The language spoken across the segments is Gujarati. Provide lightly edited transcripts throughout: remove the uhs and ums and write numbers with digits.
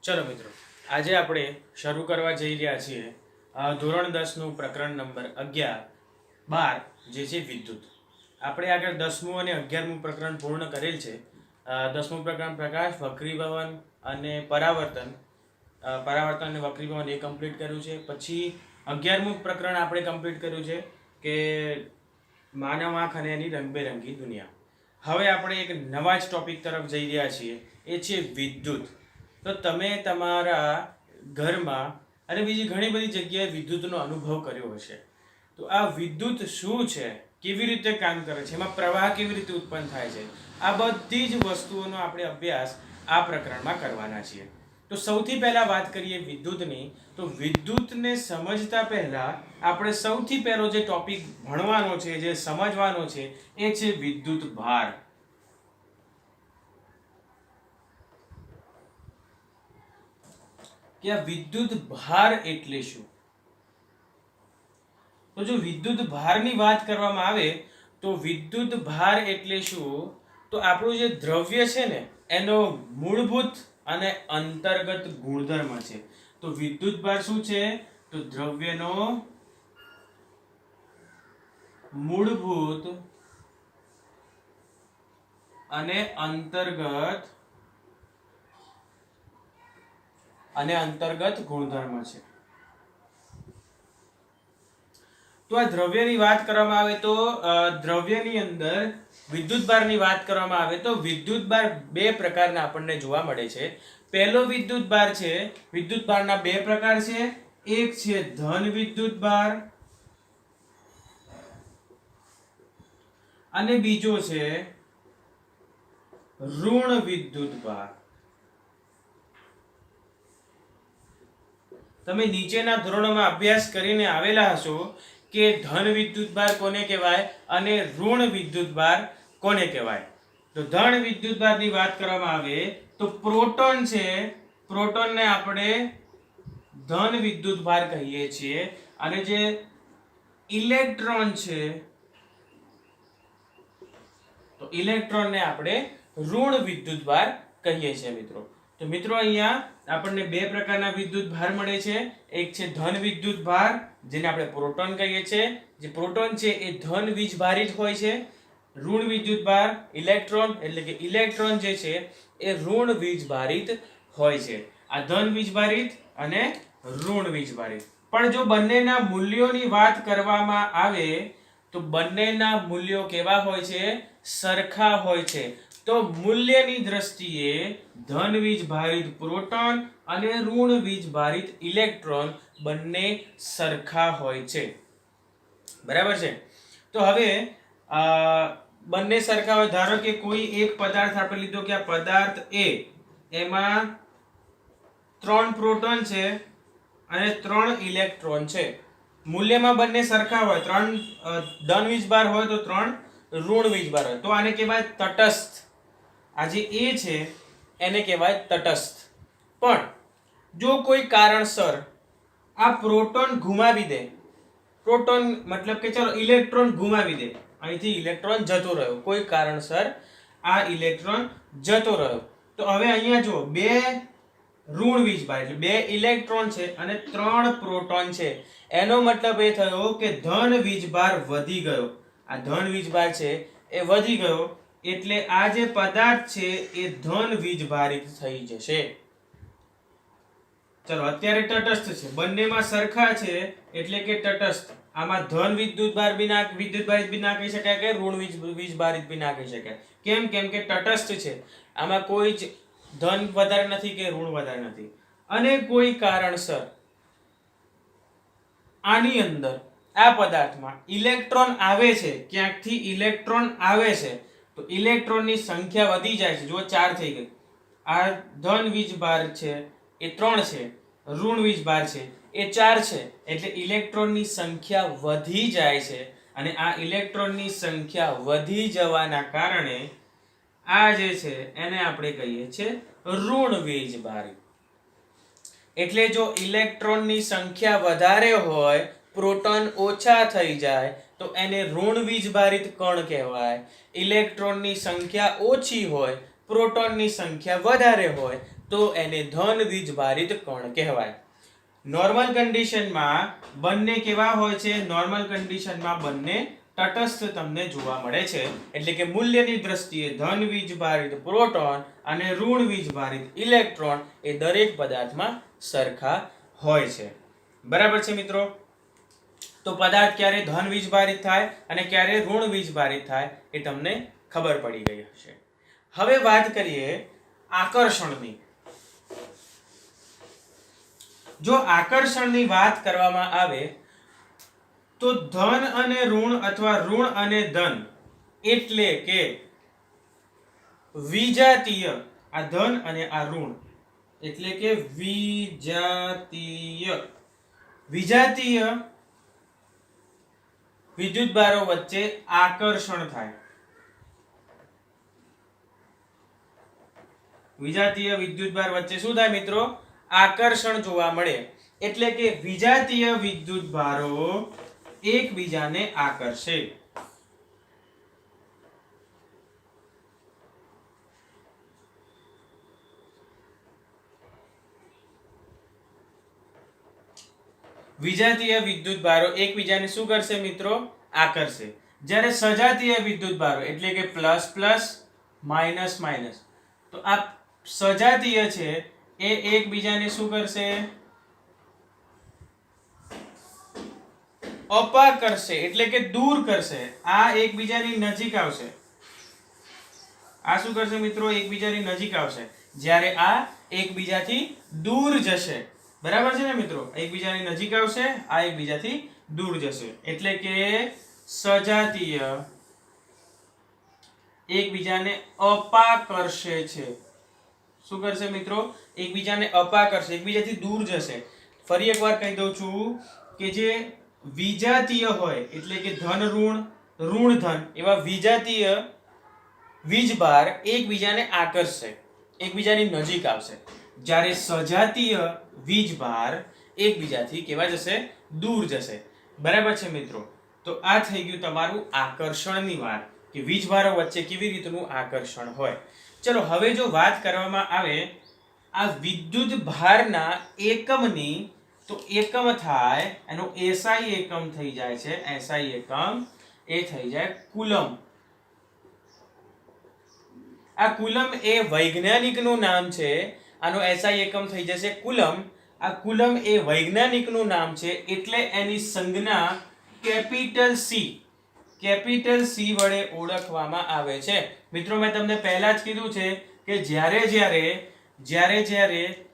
ચલો મિત્રો, આજે આપણે શરૂ કરવા જઈ રહ્યા છીએ ધોરણ 10નું પ્રકરણ નંબર 11-12 જે છે વિદ્યુત. આપણે આગળ 10મું અને 11મું પ્રકરણ પૂર્ણ કરેલ છે. 10મું પ્રકરણ પ્રકાશ, વક્રીભવન અને પરાવર્તન અને વક્રીભવન એ કમ્પ્લીટ કર્યું છે. પછી 11મું પ્રકરણ આપણે કમ્પ્લીટ કર્યું છે કે માનવ આંખ અને એની રંગબેરંગી દુનિયા. હવે આપણે એક નવા જ ટોપિક તરફ જઈ રહ્યા છીએ, એ છે વિદ્યુત. તો તમે તમારા ઘરમાં અને બીજી ઘણી બધી જગ્યાએ વિદ્યુતનો અનુભવ કર્યો હશે. તો આ વિદ્યુત શું છે, કેવી રીતે કામ કરે છે, એમાં પ્રવાહ કેવી રીતે ઉત્પન્ન થાય છે, આ બધી જ વસ્તુઓનો આપણે અભ્યાસ આ પ્રકરણમાં કરવાના છીએ. તો સૌથી પહેલા વાત કરીએ વિદ્યુતની. તો વિદ્યુતને સમજતા પહેલા આપણે સૌથી પહેલો જે ટોપિક ભણવાનો છે, જે સમજવાનો છે, એ છે વિદ્યુત ભાર. કે આ વિદ્યુત ભાર એટલે શું? તો જો વિદ્યુત ભારની વાત કરવામાં આવે તો વિદ્યુત ભાર એટલે શું? તો આપણું જે દ્રવ્ય છે ને એનો મૂળભૂત અને અંતર્ગત ગુણધર્મ છે. તો વિદ્યુત ભાર શું છે? તો દ્રવ્યનો મૂળભૂત અને અંતર્ગત ગુણધર્મ છે. તો આ દ્રવ્યની વાત કરવામાં આવે તો દ્રવ્યની અંદર વિદ્યુતભારની વાત કરવામાં આવે તો વિદ્યુતભાર બે પ્રકારના આપણને જોવા મળે છે. પહેલો વિદ્યુતભાર છે, વિદ્યુતભારના બે પ્રકાર છે. એક છે ધન વિદ્યુતભાર અને બીજો છે ઋણ વિદ્યુતભાર. તમે નીચેના ધોરણોમાં અભ્યાસ કરીને આવેલા હશો કે ધન વિદ્યુતભાર કોને કહેવાય અને ઋણ વિદ્યુતભાર કોને કહેવાય. તો ધન વિદ્યુતભારની વાત કરવામાં આવે તો પ્રોટોન છે, પ્રોટોનને આપણે ધન વિદ્યુતભાર કહીએ છીએ, અને જે ઇલેક્ટ્રોન છે તો ઇલેક્ટ્રોનને આપણે ઋણ વિદ્યુતભાર કહીએ છીએ મિત્રો. તો મિત્રો અહીંયા આપણને બે પ્રકારના વિદ્યુતભાર મળે છે. એક છે ધન વિદ્યુતભાર, જેને આપણે પ્રોટોન કહીએ છીએ. જે પ્રોટોન છે એ ધન વીજભારિત હોય છે. ઋણ વિદ્યુતભાર ઇલેક્ટ્રોન, એટલે કે ઇલેક્ટ્રોન જે છે એ ઋણ વીજભારિત હોય છે. આ ધન વીજભારિત અને ઋણ વીજભારિત. પણ જો બંનેના મૂલ્યોની વાત કરવામાં આવે તો બંનેના મૂલ્યો કેવા હોય છે? સરખા હોય છે. તો મૂલ્યની દ્રષ્ટિએ ધન વીજભારિત પ્રોટોન અને ઋણ વીજભારિત ઇલેક્ટ્રોન બંને સરખા હોય છે. બરાબર છે? તો હવે બંને સરખા હોય. ધારો કે કોઈ એક પદાર્થ આપણે લીધો કે આ પદાર્થ A, એમાં 3 પ્રોટોન છે અને 3 ઇલેક્ટ્રોન છે. મૂલ્યમાં બંને સરખા હોય, 3 ધન વીજભાર હોય તો 3 ઋણ વીજભાર હોય, તો આને કહેવાય તટસ્થ. આ જે A છે એને કહેવાય તટસ્થ. પણ જો કોઈ કારણસર આ પ્રોટોન ગુમાવી દે, પ્રોટોન મતલબ કે ચાલો ઇલેક્ટ્રોન ગુમાવી દે, અહીંથી ઇલેક્ટ્રોન જતો રહ્યો, કોઈ કારણસર આ ઇલેક્ટ્રોન જતો રહ્યો, તો હવે અહીંયા જો બે ઋણ વીજભાર એટલે બે ઇલેક્ટ્રોન છે અને 3 પ્રોટોન છે. એનો મતલબ એ થયો કે ધન વીજભાર વધી ગયો. આ ધન વીજભાર છે એ વધી ગયો, એટલે આ જે પદાર્થ છે એ ધન વીજભારિત થઈ જશે. ચલો અત્યારે તટસ્થ છે, બંનેમાં સરખા છે એટલે કે તટસ્થ. આમાં ધન વિદ્યુતભારિત બી ના કહી શકાય કે ઋણ વીજભારિત બી ના કહી શકાય. કેમ? કેમ કે તટસ્થ છે. આમાં કોઈ જ ધન વધારે નથી કે ઋણ વધારે નથી. અને કોઈ કારણસર આની અંદર આ પદાર્થમાં ઇલેક્ટ્રોન આવે છે, ક્યાંકથી ઇલેક્ટ્રોન આવે છે, તો ઇલેક્ટ્રોનની સંખ્યા વધી જાય છે. જો 4 થઈ ગઈ. આ ધન વીજભાર છે એ 3 છે, ઋણ વીજભાર છે એ 4 છે, એટલે ઇલેક્ટ્રોનની સંખ્યા વધી જાય છે. અને આ ઇલેક્ટ્રોનની સંખ્યા વધી જવાના કારણે આ જે છે એને આપણે કહીએ છીએ ઋણ વીજભારિત. એટલે જો ઇલેક્ટ્રોનની સંખ્યા વધારે હોય, પ્રોટોન ઓછા થઈ જાય તો એને ઋણ વીજભારિત કણ કહેવાય. ઇલેક્ટ્રોનની સંખ્યા ઓછી હોય, પ્રોટોનની સંખ્યા વધારે હોય તો એને ધન વીજભારિત કણ કહેવાય. નોર્મલ કન્ડિશનમાં બંને કેવા હોય છે? નોર્મલ કન્ડિશનમાં બંને તટસ્થ તમને જોવા મળે છે. એટલે કે મૂલ્યની દ્રષ્ટિએ ધન વીજભારિત પ્રોટોન અને ઋણ વીજભારિત ઇલેક્ટ્રોન એ દરેક પદાર્થમાં સરખા હોય છે. બરાબર છે મિત્રો? તો પદાર્થ ક્યારે ધન વીજભારિત થાય અને ક્યારે ઋણ વીજભારિત થાય એ તમને ખબર પડી ગઈ હશે. હવે વાત કરીએ આકર્ષણની. જો આકર્ષણની વાત કરવામાં આવે તો ધન અને ઋણ અથવા ઋણ અને ધન એટલે કે વિજાતીય, આ ધન અને આ ઋણ એટલે કે વિજાતીય વિદ્યુતભારો વચ્ચે આકર્ષણ થાય. વિજાતીય વિદ્યુતભાર વચ્ચે શું થાય મિત્રો? આકર્ષણ જોવા મળે. એટલે કે વિજાતીય વિદ્યુતભારો એકબીજાને આકર્ષે. વિજાતીય વિદ્યુતભારો એકબીજાને શું કરશે મિત્રો? આકર્ષે. જ્યારે સજાતીય વિદ્યુતભારો એટલે કે પ્લસ પ્લસ માઇનસ માઇનસ, તો આ સજાતીય છે એ એકબીજાને શું કરશે? અપાક કરશે એટલે કે દૂર કરશે. આ એકબીજાની નજીક આવશે. આ શું કરશે મિત્રો? એકબીજાની નજીક આવશે. જ્યારે આ એકબીજાથી દૂર જશે. બરાબર છે ને મિત્રો? એકબીજાની નજીક આવશે, આ એકબીજાથી દૂર જશે. એટલે કે સજાતીય એકબીજાને અપાકર્ષે છે. શું કરશે મિત્રો? એકબીજાને અપાકર્ષે, એકબીજાથી દૂર જશે. ફરી એકવાર કહી દઉં છું કે જે વિજાતીય હોય એટલે કે ધન ઋણ ઋણ ધન એવા વિજાતીય વીજભાર એકબીજાને આકર્ષશે, એકબીજાની નજીક આવશે. જ્યારે સજાતીય વીજભાર એકબીજાથી કેવા જશે? દૂર જશે. બરાબર છે મિત્રો? તો આ થઈ ગયું તમારું આકર્ષણની વાત કે વીજભારો વચ્ચે કેવી રીતનું આકર્ષણ હોય. ચલો હવે જો વાત કરવામાં આવે આ વિદ્યુત ભારના એકમની, તો એકમ થાય એનો એસઆઈ એકમ થઈ જાય છે. એસઆઈ એકમ એ થઈ જાય કુલમ. આ કુલમ એ વૈજ્ઞાનિકનું નામ છે. આનો એસઆઈ એકમ થઈ જશે કુલમ. આ કુલમ એ વૈજ્ઞાનિકનું નામ છે એટલે એની સંજ્ઞા કેપિટલ સી વડે ઓળખવામાં આવે છે. મિત્રો મેં તમને પહેલા જ કીધું છે કે જ્યારે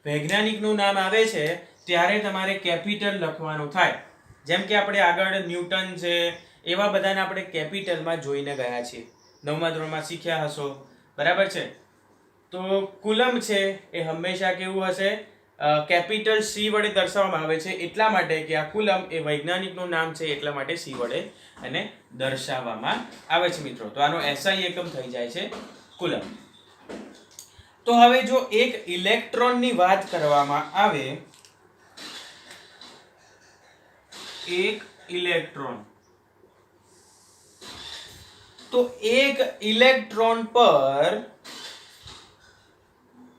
વૈજ્ઞાનિકનું નામ આવે છે ત્યારે તમારે કેપિટલ લખવાનું થાય. જેમ કે આપણે આગળ ન્યૂટન છે એવા બધાને આપણે કેપિટલમાં જોઈને ગયા છીએ, 9મા ધોરણમાં શીખ્યા હશો. બરાબર છે? તો કુલમ છે એ હંમેશા કેવું હશે? કેપિટલ સી વડે દર્શાવવામાં આવે છે. એટલા માટે કે આ કુલમ એ વૈજ્ઞાનિકનું નામ છે એટલા માટે સી વડે એને દર્શાવવામાં આવે છે મિત્રો. તો આનો એસઆઈ એકમ થઈ જાય છે કુલમ. તો હવે જો એક ઇલેક્ટ્રોનની વાત કરવામાં આવે, એક ઇલેક્ટ્રોન, તો એક ઇલેક્ટ્રોન પર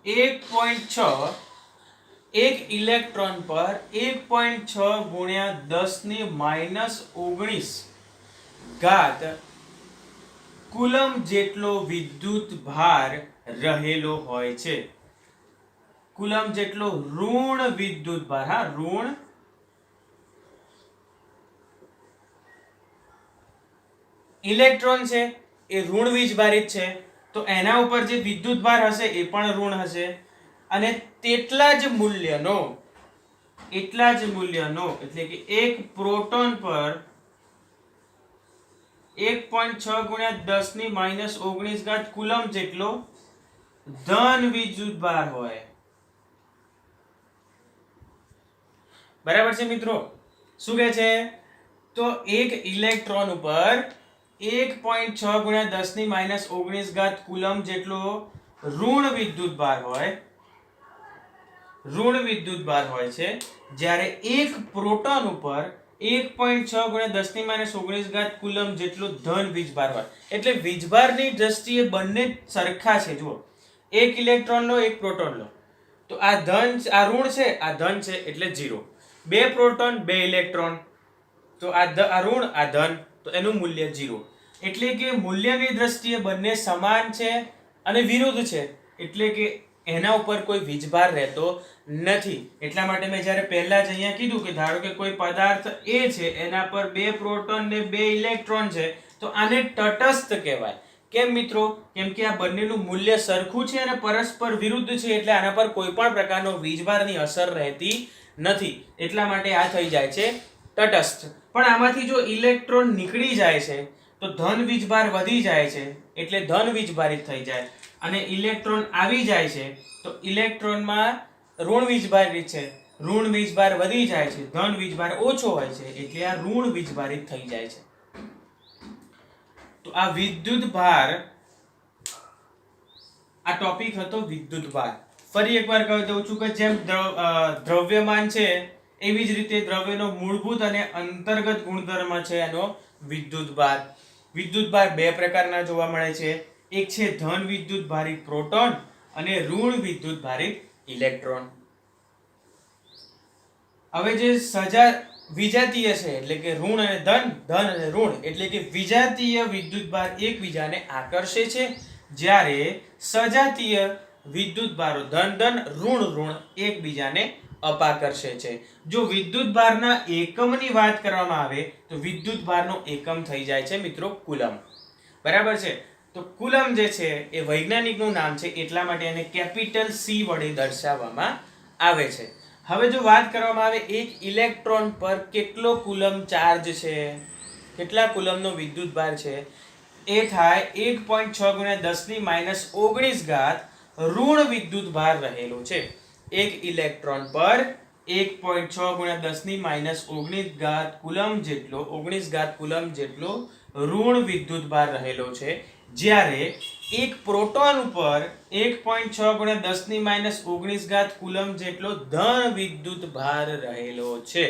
1.6 એક ઇલેક્ટ્રોન પર 1.6 ગુણ્યા 10⁻⁹ ઘાત કુલમ જેટલો વિદ્યુત ભાર રહેલો હોય છે. કુલમ જેટલો ઋણ વિદ્યુત ભાર, હા ઋણ ઇલેક્ટ્રોન છે એ ઋણ વીજભારિત છે, તો એના ઉપર જે વિદ્યુત ભાર હશે એ પણ ઋણ હશે. અને એટલા જ મૂલ્યનો એટલે કે એક પ્રોટોન પર 1.6 ગુણ્યા 10⁻⁹ ઘાત કુલમ જેટલો ધન વિદ્યુત ભાર હોય. બરાબર છે મિત્રો? શું કહે છે? તો એક ઇલેક્ટ્રોન ઉપર 1.6 ગુણ્યા 10⁻⁹ ઘાત કુલમ જેટલો ઋણ વિદ્યુત ભાર હોય છે. જ્યારે એક પ્રોટોન ઉપર 1.6 ગુણ્યા 10⁻⁹ ઘાત કુલમ જેટલો ધન વીજભાર હોય. એટલે વીજભારની દ્રષ્ટિએ બંને સરખા છે. જુઓ, એક ઇલેક્ટ્રોન લો, એક પ્રોટોન લો, તો આ ધન આ ઋણ છે, આ ધન છે એટલે 0. 2 પ્રોટોન 2 ઇલેક્ટ્રોન, તો આ ઋણ આ ધન, તો એનું મૂલ્ય 0. એટલે કે મૂલ્યની દ્રષ્ટિએ બંને સમાન છે અને વિરુદ્ધ છે, એટલે કે એના ઉપર કોઈ વીજભાર રહેતો નથી. એટલા માટે મેં જ્યારે પહેલા જ અહીંયા કીધું કે ધારો કે કોઈ પદાર્થ A છે, એના પર 2 પ્રોટોન ને 2 ઇલેક્ટ્રોન છે, તો આને તટસ્થ કહેવાય. કેમ મિત્રો? કેમ કે આ બંનેનું મૂલ્ય સરખું છે અને પરસ્પર વિરુદ્ધ છે, એટલે આના પર કોઈ પણ પ્રકારનો વીજભારની અસર રહેતી નથી. એટલા માટે આ થઈ જાય છે તટસ્થ. પણ આમાંથી જો ઇલેક્ટ્રોન નીકળી જાય છે તો ધન વીજભાર વધી જાય છે, એટલે ધન વીજભારિત થઈ જાય, અને ઇલેક્ટ્રોન આવી જાય છે તો ઇલેક્ટ્રોનમાં ઋણ વીજભારિત છે, ઋણ વીજભાર વધી જાય છે, ધન વીજભાર ઓછો હોય છે, એટલે આ ઋણ વીજભારિત થઈ જાય છે. તો આ વિદ્યુત ભાર, આ ટોપિક હતો વિદ્યુત ભાર. ફરી એકવાર કહી દઉં છું કે જેમ દ્રવ્યમાન છે એવી જ રીતે દ્રવ્યનો મૂળભૂત અને અંતર્ગત ગુણધર્મ છે એનો વિદ્યુત ભાર. વિદ્યુત ભાર બે પ્રકારના જોવા મળે છે. એક છે ધન વિદ્યુત ભારિત પ્રોટોન અને ઋણ વિદ્યુત ભારિત ઇલેક્ટ્રોન. હવે જે વિજાતીય છે એટલે કે ઋણ અને ધન, ધન અને ઋણ એટલે કે વિજાતીય વિદ્યુત ભાર એકબીજાને આકર્ષે છે, જ્યારે સજાતીય વિદ્યુત ભારો ધન ધન ઋણ ઋણ એકબીજાને અપાકર્ષે છે. જો વિદ્યુત ભારના એકમની વાત કરવામાં આવે તો વિદ્યુત ભારનો એકમ થઈ જાય છે મિત્રો કુલમ. બરાબર છે? તો કુલમ જે છે એ વૈજ્ઞાનિકનું નામ છે, એટલા માટે એને કેપિટલ C વડે દર્શાવવામાં આવે છે. હવે જો વાત કરવામાં આવે એક ઇલેક્ટ્રોન પર કેટલો કુલમ ચાર્જ છે, કેટલા કુલમનો વિદ્યુત ભાર છે, એ થાય 1.6 × 10⁻19 ઋણ વિદ્યુત ભાર રહેલો છે. એક ઇલેક્ટ્રોન પર 1.6 × 10⁻19 કુલમ જેટલો 19 કુલમ જેટલો ઋણ વિદ્યુત ભાર રહેલો છે, જ્યારે એક પ્રોટોન ઉપર 1.6 × 10⁻19 કુલમ જેટલો ધન વિદ્યુત ભાર રહેલો છે.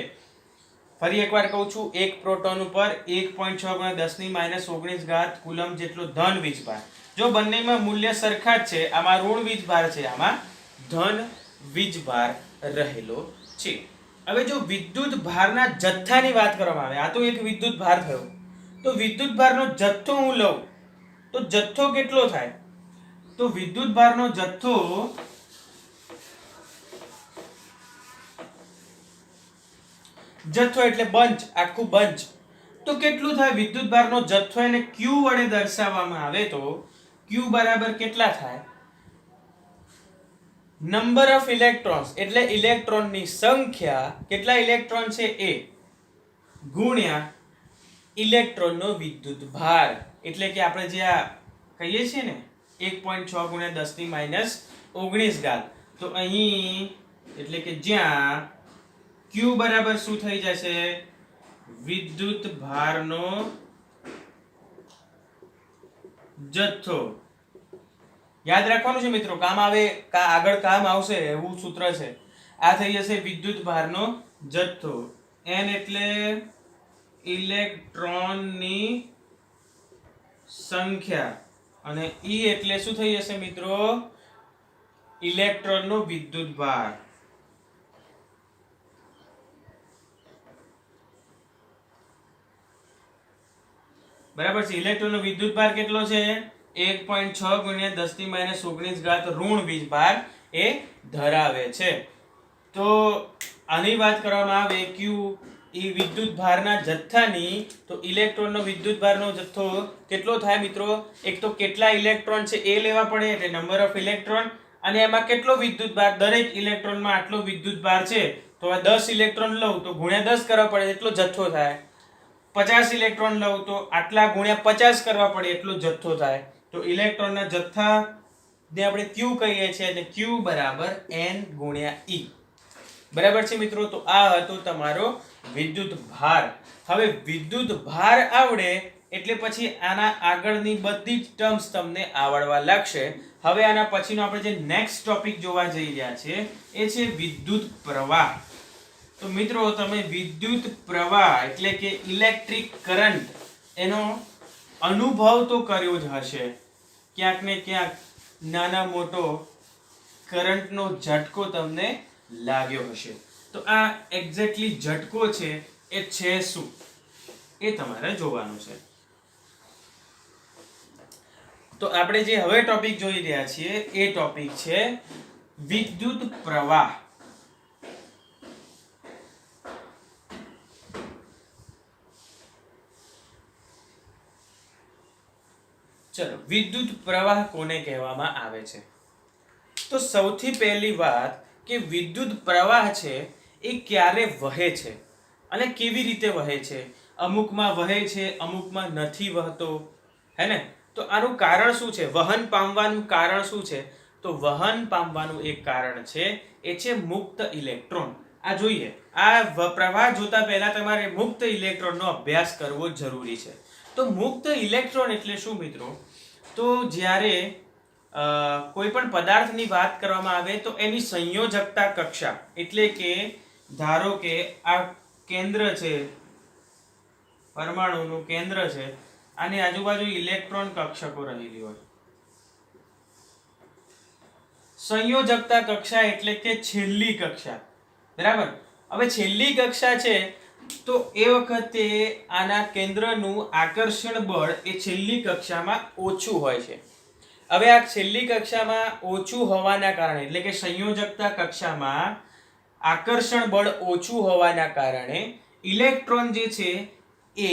ફરી એકવાર કહું છું, એક પ્રોટોન ઉપર 1.6 × 10⁻19 કુલમ જેટલો ધન વીજભાર. જો બંનેમાં મૂલ્ય સરખા જ છે, આમાં ઋણ વીજભાર છે, આમાં ધન વીજભાર રહેલો છે. હવે જો વિદ્યુત ભારના જથ્થાની વાત કરવામાં આવે, આ તો એક વિદ્યુત ભાર થયો, તો વિદ્યુત ભારનો જથ્થો હું લઉં તો જથ્થો કેટલો થાય? તો વિદ્યુત ભારનો જથ્થો એટલે બંચ, આખું બંચ. તો કેટલું થાય? વિદ્યુત ભારનો જથ્થો એને Q વડે દર્શાવવામાં આવે તો Q બરાબર કેટલા થાય? નંબર ઓફ ઇલેક્ટ્રોન્સ એટલે ઇલેક્ટ્રોનની સંખ્યા, કેટલા ઇલેક્ટ્રોન છે એ, ગુણ્યા ઇલેક્ટ્રોનનો વિદ્યુત ભાર. એટલે કે આપણે જે આ કહીએ છીએ ને 1.6 × 10⁻19, તો અહીં એટલે કે જ્યાં Q બરાબર શું થઈ જશે? વિદ્યુત ભારનો જથ્થો. યાદ રાખવાનું છે મિત્રો, કામ આવે, આગળ કામ આવશે એવું સૂત્ર છે. આ થઈ જશે વિદ્યુત ભારનો જથ્થો. N એટલે ઇલેક્ટ્રોનની સંખ્યા અને E એટલે શું થઈ જશે મિત્રો? ઇલેક્ટ્રોનનો વિદ્યુત ભાર. બરાબર છે? ઇલેક્ટ્રોનનો વિદ્યુત ભાર કેટલો છે? 1.6 × 10⁻19 ઋણ વીજભાર એ ધરાવે છે. તો આની વાત કરવામાં આવે Q એ વિદ્યુત ભારના જથ્થાની, તો ઇલેક્ટ્રોનનો વિદ્યુત ભારનો જથ્થો કેટલો થાય મિત્રો? એક તો કેટલા ઇલેક્ટ્રોન છે એ લેવા પડે એટલે નંબર ઓફ ઇલેક્ટ્રોન, અને એમાં કેટલો વિદ્યુત ભાર, દરેક ઇલેક્ટ્રોનમાં આટલો વિદ્યુત ભાર છે, તો આ 10 ઇલેક્ટ્રોન લઉં તો ગુણ્યા 10 કરવા પડે એટલો જથ્થો થાય. 50 ઇલેક્ટ્રોન લઉં તો આટલા ગુણ્યા 50 કરવા પડે એટલો જથ્થો થાય. તો ઇલેક્ટ્રોનના જથ્થાને આપણે Q કહીએ છીએ, અને Q બરાબર N × E. બરાબર છે મિત્રો? તો આ હતો તમારો વિદ્યુત ભાર. હવે વિદ્યુત ભાર આવડે એટલે પછી આના આગળની બધી જ ટર્મ્સ તમને આવડવા લાગશે. હવે આના પછીનો આપણે જે નેક્સ્ટ ટોપિક જોવા જઈ રહ્યા છે એ છે વિદ્યુત પ્રવાહ. તો મિત્રો તમે વિદ્યુત પ્રવાહ એટલે કે ઇલેક્ટ્રિક કરંટ એનો અનુભવ તો કર્યો જ હશે, ક્યાંક ને ક્યાંક નાના મોટો કરંટનો ઝટકો તમને લાગ્યો હશે. તો આ એક્ઝેક્ટલી ઝટકો છે એ છે શું એ તમારે જોવાનું છે. તો આપણે જે હવે ટોપિક જોઈ રહ્યા છીએ એ ટોપિક છે વિદ્યુત પ્રવાહ. ચલો, વિદ્યુત પ્રવાહ કોને કહેવામાં આવે છે? તો સૌથી પહેલી વાત કે વિદ્યુત પ્રવાહ છે એ ક્યારે વહે છે અને કેવી રીતે વહે છે. અમુકમાં વહે છે, અમુકમાં નથી વહતો, હે ને? તો આનું કારણ શું છે? વહન પામવાનું કારણ શું છે? તો વહન પામવાનું એક કારણ છે એ છે મુક્ત ઇલેક્ટ્રોન. આ જોઈએ, આ પ્રવાહ જોતા પહેલા તમારે મુક્ત ઇલેક્ટ્રોનનો અભ્યાસ કરવો જરૂરી છે. તો મુક્ત ઇલેક્ટ્રોન એટલે શું મિત્રો? તો જ્યારે કોઈ પણ પદાર્થની વાત કરવામાં આવે તો એની સંયોજકતા કક્ષા, એટલે કે ધારો કે આ કેન્દ્ર છે, પરમાણુનું કેન્દ્ર છે, આની આજુબાજુ ઇલેક્ટ્રોન કક્ષકો રહેલી હોય. સંયોજકતા કક્ષા એટલે કે છેલ્લી કક્ષા, બરાબર? હવે છેલ્લી કક્ષા છે તો એ વખતે આના કેન્દ્રનું આકર્ષણ બળ એ છેલ્લી કક્ષામાં ઓછું હોય છે. હવે આ છેલ્લી કક્ષામાં ઓછું હોવાના કારણે, એટલે કે સંયોજકતા કક્ષામાં આકર્ષણ બળ ઓછું હોવાના કારણે ઇલેક્ટ્રોન જે છે એ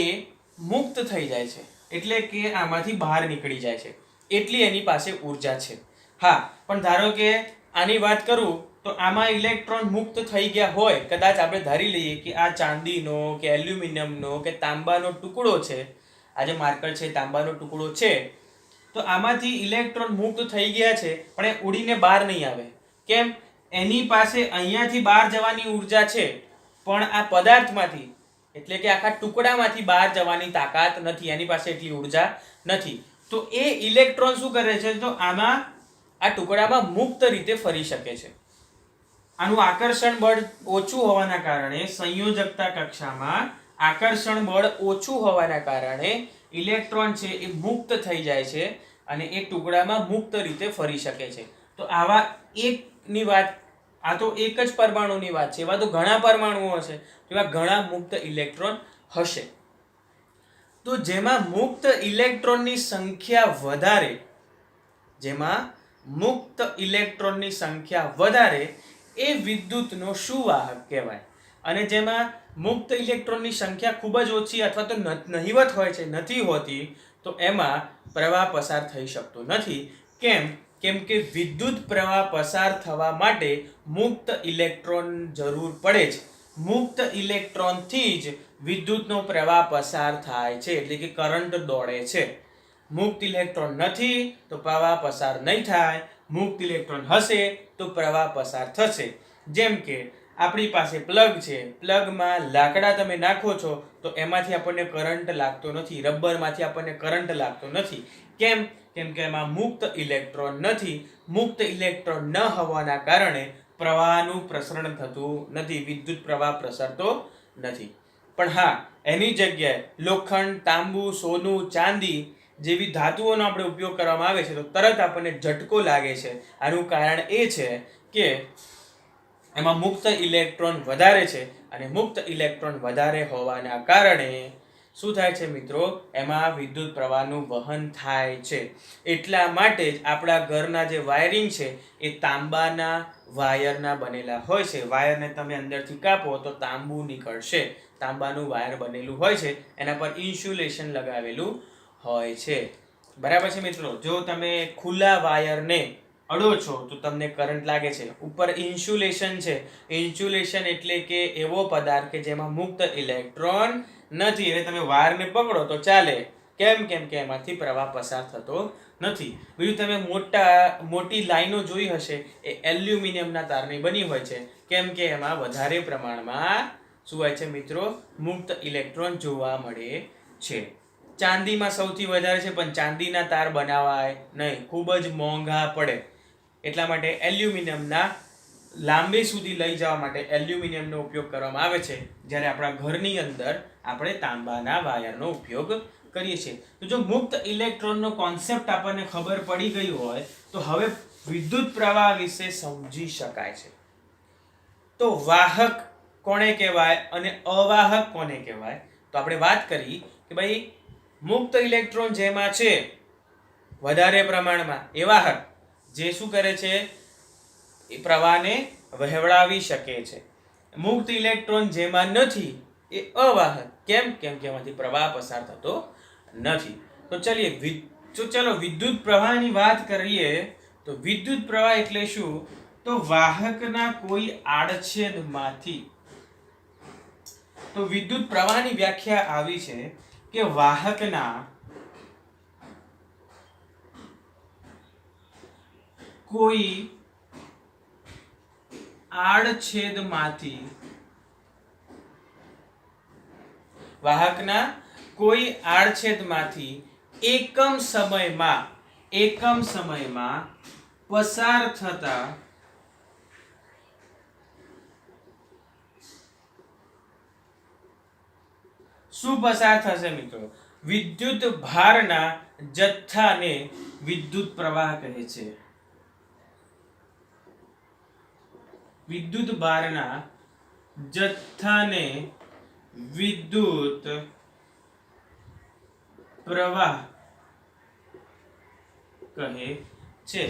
મુક્ત થઈ જાય છે, એટલે કે આમાંથી બહાર નીકળી જાય છે. એટલી એની પાસે ઊર્જા છે. હા, પણ ધારો કે આની વાત કરું તો આમાં ઇલેક્ટ્રોન મુક્ત થઈ ગયા હોય, કદાચ આપણે ધારી લઈએ કે આ ચાંદીનો કે એલ્યુમિનિયમનો કે તાંબાનો ટુકડો છે, આ જે માર્કર છે તાંબાનો ટુકડો છે, તો આમાંથી ઇલેક્ટ્રોન મુક્ત થઈ ગયા છે પણ એ ઉડીને બહાર નહીં આવે. કેમ? એની પાસે અહીંયાથી બહાર જવાની ઊર્જા છે પણ આ પદાર્થમાંથી, એટલે કે આખા ટુકડામાંથી બહાર જવાની તાકાત નથી, એની પાસે એટલી ઊર્જા નથી. તો એ ઇલેક્ટ્રોન શું કરે છે? તો આમાં આ ટુકડામાં મુક્ત રીતે ફરી શકે છે. આનું આકર્ષણ બળ ઓછું હોવાના કારણે, સંયોજકતા કક્ષામાં આકર્ષણ બળ ઓછું હોવાના કારણે ઇલેક્ટ્રોન છે એ મુક્ત થઈ જાય છે અને એ ટુકડામાં મુક્ત રીતે ફરી શકે છે. તો આવા એકની વાત, આ તો એક જ પરમાણુની વાત છે, એવા તો ઘણા પરમાણુઓ હશે, એવા ઘણા મુક્ત ઇલેક્ટ્રોન હશે. તો જેમાં મુક્ત ઇલેક્ટ્રોનની સંખ્યા વધારે, જેમાં મુક્ત ઇલેક્ટ્રોનની સંખ્યા વધારે એ વિદ્યુતનો શું વાહક કહેવાય. અને જેમાં મુક્ત ઇલેક્ટ્રોનની સંખ્યા ખૂબ જ ઓછી અથવા તો નહિવત હોય છે, નથી હોતી, તો એમાં પ્રવાહ પસાર થઈ શકતો નથી. કેમ કે વિદ્યુત પ્રવાહ પસાર થવા માટે મુક્ત ઇલેક્ટ્રોન જરૂર પડે છે. મુક્ત ઇલેક્ટ્રોનથી જ વિદ્યુતનો પ્રવાહ પસાર થાય છે, એટલે કે કરંટ દોડે છે. મુક્ત ઇલેક્ટ્રોન નથી તો પ્રવાહ પસાર નહીં થાય, મુક્ત ઇલેક્ટ્રોન હશે તો પ્રવાહ પસાર થશે. જેમ કે આપણી પાસે પ્લગ છે, પ્લગમાં લાકડા તમે નાખો છો તો એમાંથી આપણને કરંટ લાગતો નથી, રબરમાંથી આપણને કરંટ લાગતો નથી. કેમ? કેમ કે એમાં મુક્ત ઇલેક્ટ્રોન નથી. મુક્ત ઇલેક્ટ્રોન ન હોવાના કારણે પ્રવાહનું પ્રસરણ થતું નથી, વિદ્યુત પ્રવાહ પ્રસરતો નથી. પણ હા, એની જગ્યાએ લોખંડ, તાંબુ, સોનું, ચાંદી જેવી ધાતુઓનો આપણે ઉપયોગ કરવામાં આવે છે તો તરત આપણને ઝટકો લાગે છે. આનું કારણ એ છે કે એમાં મુક્ત ઇલેક્ટ્રોન વધારે છે અને મુક્ત ઇલેક્ટ્રોન વધારે હોવાના કારણે શું થાય છે મિત્રો? એમાં વિદ્યુત પ્રવાહનું વહન થાય છે. એટલા માટે જ આપણા ઘરના જે વાયરિંગ છે એ તાંબાના વાયરના બનેલા હોય છે. વાયરને તમે અંદરથી કાપો તો તાંબુ નીકળશે. તાંબાનું વાયર બનેલું હોય છે, એના પર ઇન્સ્યુલેશન લગાવેલું હોય છે. બરાબર છે મિત્રો? જો તમે ખુલ્લા વાયરને અડો છો તો તમને કરંટ લાગે છે. ઉપર ઇન્સ્યુલેશન છે. ઇન્સ્યુલેશન એટલે કે એવો પદાર્થ કે જેમાં મુક્ત ઇલેક્ટ્રોન નથી, એટલે તમે વાયરને પકડો તો ચાલે. કેમ કે એમાંથી પ્રવાહ પસાર થતો નથી. બીજું, તમે મોટી લાઈનો જોઈ હશે, એ એલ્યુમિનિયમના તારની બની હોય છે. કેમ કે એમાં વધારે પ્રમાણમાં શું હોય છે મિત્રો? મુક્ત ઇલેક્ટ્રોન જોવા મળે છે. ચાંદીમાં સૌથી વધારે છે, પણ ચાંદીના તાર બનાવાય નહીં, ખૂબ જ મોંઘા પડે. એટલા માટે એલ્યુમિનિયમના લાંબે સુધી લઈ જવા માટે એલ્યુમિનિયમનો ઉપયોગ કરવામાં આવે છે, જ્યારે આપણા ઘરની અંદર આપણે તાંબાના વાયરનો ઉપયોગ કરીએ છીએ. તો જો મુક્ત ઇલેક્ટ્રોનનો કોન્સેપ્ટ આપણને ખબર પડી ગઈ હોય તો હવે વિદ્યુત પ્રવાહ વિશે સમજી શકાય છે. તો વાહક કોને કહેવાય અને અવાહક કોને કહેવાય? તો આપણે વાત કરી કે ભાઈ મુક્ત ઇલેક્ટ્રોન જેમાં છે વધારે પ્રમાણમાં એ વાહક, જે શું કરે છે એ પ્રવાહને વહેવડાવી શકે છે. મુક્ત ઇલેક્ટ્રોન જેમાં નથી એ અવાહક. કેમ? કેમ કે એમાંથી પ્રવાહ પસાર થતો નથી. તો ચલો વિદ્યુત પ્રવાહની વાત કરીએ. તો વિદ્યુત પ્રવાહ એટલે શું? તો વાહકના કોઈ આડછેદમાંથી, તો વિદ્યુત પ્રવાહની વ્યાખ્યા આવી છે કે વાહકના કોઈ આડછેદમાંથી, વાહકના કોઈ આડછેદમાંથી એકમ સમયમાં પસાર થતા શું પસાર થશે મિત્રો? વિદ્યુત ભારના જથ્થાને વિદ્યુત પ્રવાહ કહે છે. વિદ્યુત ભારના જથ્થાને વિદ્યુત પ્રવાહ કહે છે.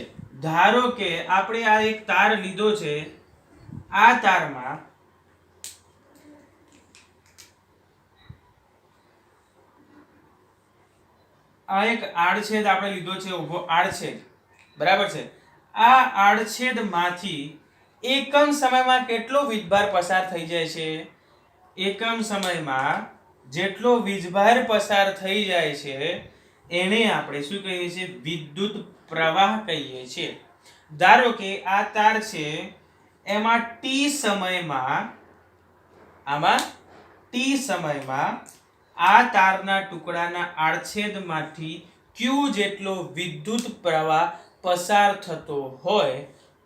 ધારો કે આપણે આ એક તાર લીધો છે. આ તારમાં આ એક આડછેદ આપણે લીધો છે, ઉભો આડછેદ, બરાબર છે. આ આડછેદમાંથી એકમ સમયમાં કેટલો વીજભાર પસાર થઈ જાય છે? એકમ સમયમાં જેટલો વીજભાર પસાર થઈ જાય છે એને આપણે શું કહીએ છીએ? વિદ્યુત પ્રવાહ કહીએ છીએ. ધારો કે આ તાર છે, એમાં ટી સમયમાં આ તારના ટુકડાના આડછેદમાંથી Q જેટલો વિદ્યુત પ્રવાહ પસાર થતો હોય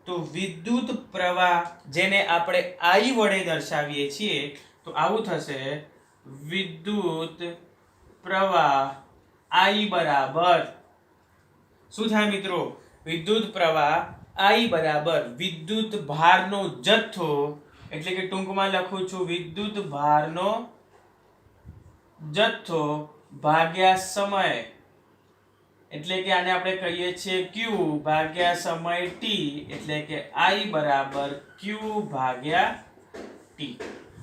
તો વિદ્યુત પ્રવાહ, જેને આપણે I વડે દર્શાવીએ છીએ, તો આવું થશે. વિદ્યુત પ્રવાહ I બરાબર શું થાય મિત્રો? વિદ્યુત પ્રવાહ I બરાબર વિદ્યુત ભારનો જથ્થો, એટલે કે ટૂંકમાં લખું છું વિદ્યુત ભારનો જથ્થો ભાગ્યા સમય, એટલે કે આને આપણે કહીએ છીએ Q ભાગ્યા સમય T, એટલે કે I બરાબર Q ભાગ્યા T.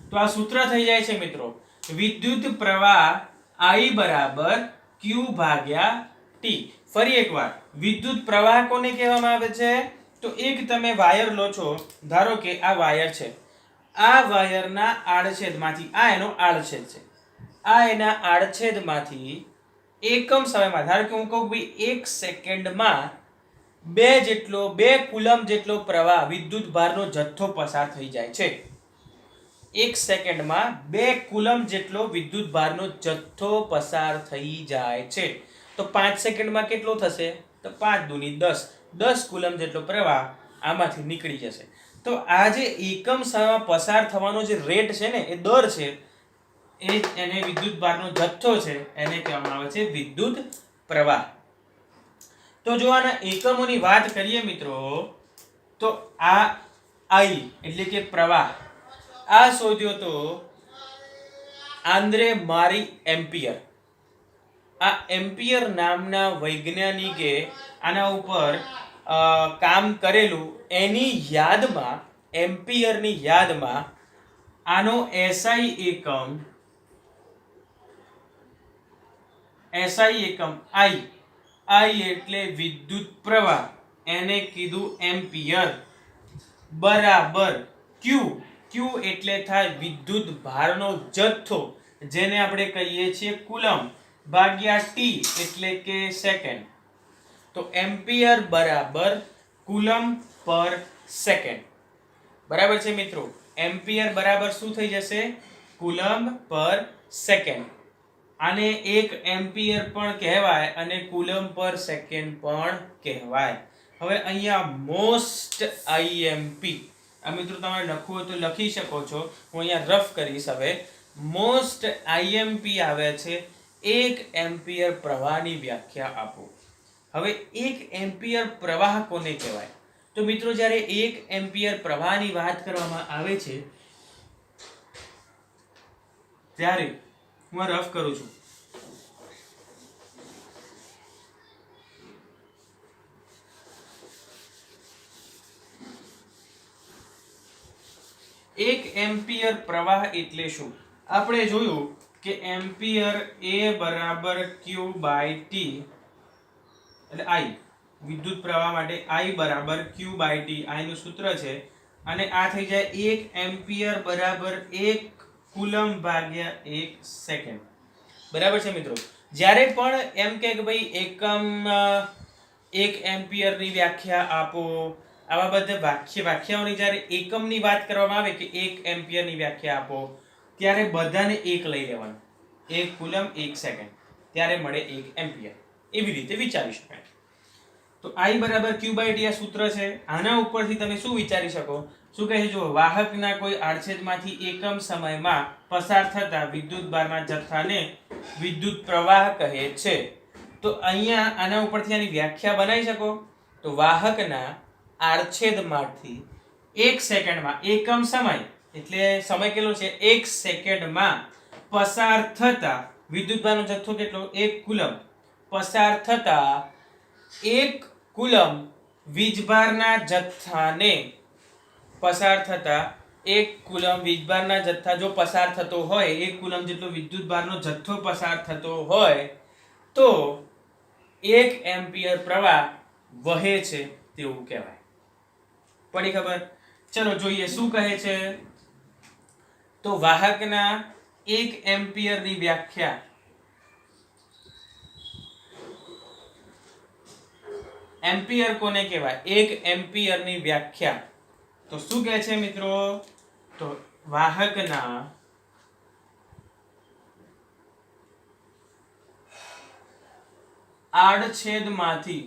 તો આ સૂત્ર થઈ જાય છે મિત્રો. વિદ્યુત પ્રવાહ I બરાબર Q ભાગ્યા T. ફરી એકવાર, વિદ્યુત પ્રવાહ કોને કહેવામાં આવે છે? તો એક તમે વાયર લો છો. ધારો કે આ વાયર છે. આ વાયરના આડછેદમાંથી, આ એનો આડછેદ છે, આ એના આડછેદમાંથી એકમ સમયમાં, ધારો કે હું કહું ભાઈ 1 સેકન્ડમાં 2 કુલમ જેટલો પ્રવાહ, વિદ્યુત ભારનો જથ્થો પસાર થઈ જાય છે. 1 સેકન્ડમાં 2 કુલમ જેટલો વિદ્યુત ભારનો જથ્થો પસાર થઈ જાય છે. તો 5 સેકન્ડમાં કેટલો થશે? તો 5 દુની 10, 10 કુલમ જેટલો પ્રવાહ આમાંથી નીકળી જશે. તો આ જે એકમ સમયમાં પસાર થવાનો જે રેટ છે ને, એ દર છે, એને વિદ્યુત ભારનો જથ્થો છે, એને કહેવામાં આવે છે વિદ્યુત પ્રવાહ. તો જો આના એકમોની વાત કરીએ મિત્રો, તો આ I એટલે કે પ્રવાહ, આ શોધ્યો તો આંદ્રે મારી એમ્પિયર. આ એમ્પિયર નામના વૈજ્ઞાનિકે આના ઉપર કામ કરેલું. એની યાદમાં, એમ્પિયરની યાદમાં આનો SI એકમ I એટલે વિદ્યુત પ્રવાહ, એને કીધું એમ્પિયર, બરાબર Q એટલે થાય વિદ્યુત ભારનો જથ્થો, જેને આપણે કહીએ છીએ કુલમ, ભાગ્યા T એટલે કે સેકન્ડ. તો એમ્પિયર બરાબર કુલમ પર સેકન્ડ. બરાબર છે મિત્રો? એમ્પિયર બરાબર શું થઈ જશે? કુલમ પર સેકન્ડ. આને 1 એમ્પિયર પણ કહેવાય અને કુલમ પર સેકન્ડ પણ કહેવાય. હવે અહીંયા મોસ્ટ IMP, આ મિત્રો તમારે લખવું હોય તો લખી શકો છો. હું અહીંયા રફ કરીશ. હવે મોસ્ટ IMP આવે છે 1 એમ્પિયર પ્રવાહની વ્યાખ્યા આપો. હવે 1 એમ્પિયર પ્રવાહ કોને કહેવાય? તો મિત્રો જ્યારે 1 એમ્પિયર પ્રવાહની વાત કરવામાં આવે છે ત્યારે હું રફ કરું છું. 1 એમ્પિયર પ્રવાહ એટલે શું? આપણે જોયું કે એમ્પિયર A બરાબર Q બાય T, એટલે I વિદ્યુત પ્રવાહ માટે I બરાબર Q બાય T, I નું સૂત્ર છે. અને આ થઈ જાય 1 એમ્પિયર બરાબર 1 કુલમ ભાગ્યા 1 સેકન્ડ. બરાબર છે મિત્રો. જ્યારે પણ એમ કે ભાઈ એકમ 1 એમ્પિયર ની વ્યાખ્યા આપો, આવા બધા વ્યાખ્યાઓની જ્યારે એકમની વાત કરવામાં આવે કે 1 એમ્પિયર ની વ્યાખ્યા આપો, ત્યારે બધાને 1 લઈ લેવાનું. 1 કુલમ 1 સેકન્ડ, ત્યારે મળે 1 એમ્પિયર. એવી રીતે વિચારી શકાય. તો I બરાબર Q બાય T આ સૂત્ર છે. આના ઉપરથી તમે શું વિચારી શકો? શું કહે છે? જો વાહકના કોઈ આડછેદમાંથી એકમ સમયમાં પસાર થતા વિદ્યુતભારના જથ્થાને વિદ્યુત પ્રવાહ કહે છે. તો અહીંયા આના ઉપરથી આની વ્યાખ્યા બનાવી શકો. તો વાહકના આડછેદમાંથી 1 સેકન્ડમાં, એકમ સમય એટલે સમય કેટલો છે? 1 સેકન્ડમાં પસાર થતા વિદ્યુતભારનો જથ્થો કેટલો? 1 કુલમ. પસાર થતા 1 કુલમ વીજભારના જથ્થાને, પસાર થતા 1 કુલમ વીજભારના જથ્થા જો પસાર થતો હોય, 1 કુલમ જેટલો વિદ્યુતભારનો જથ્થો પસાર થતો હોય, તો 1 એમ્પિયર પ્રવાહ વહે છે તેવું કહેવાય. પડી ખબર? ચલો જોઈએ શું કહે છે. તો વાહકના 1 એમ્પિયરની વ્યાખ્યા, એમ્પિયર કોને કહેવાય? 1 એમ્પિયરની વ્યાખ્યા. તો શું કહે છે મિત્રો? તો વાહકના આડછેદમાંથી,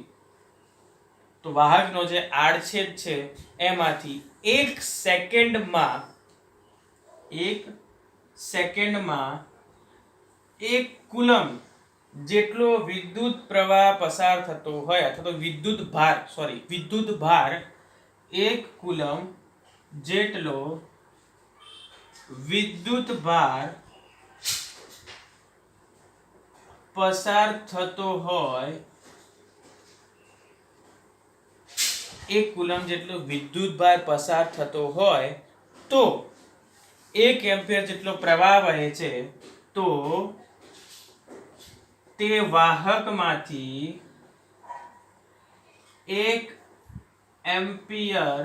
તો વાહકનો જે આડછેદ છે એમાંથી 1 સેકન્ડમાં 1 કુલમ જેટલો વિદ્યુત પ્રવાહ પસાર થતો હોય, અથવા તો વિદ્યુત ભાર 1 કુલમ જેટલો વિદ્યુત ભાર પસાર થતો હોય, 1 કુલમ જેટલો વિદ્યુત ભાર પસાર થતો હોય, તો 1 એમ્પિયર જેટલો પ્રવાહ વહે છે. તો તે વાહકમાંથી 1 એમ્પિયર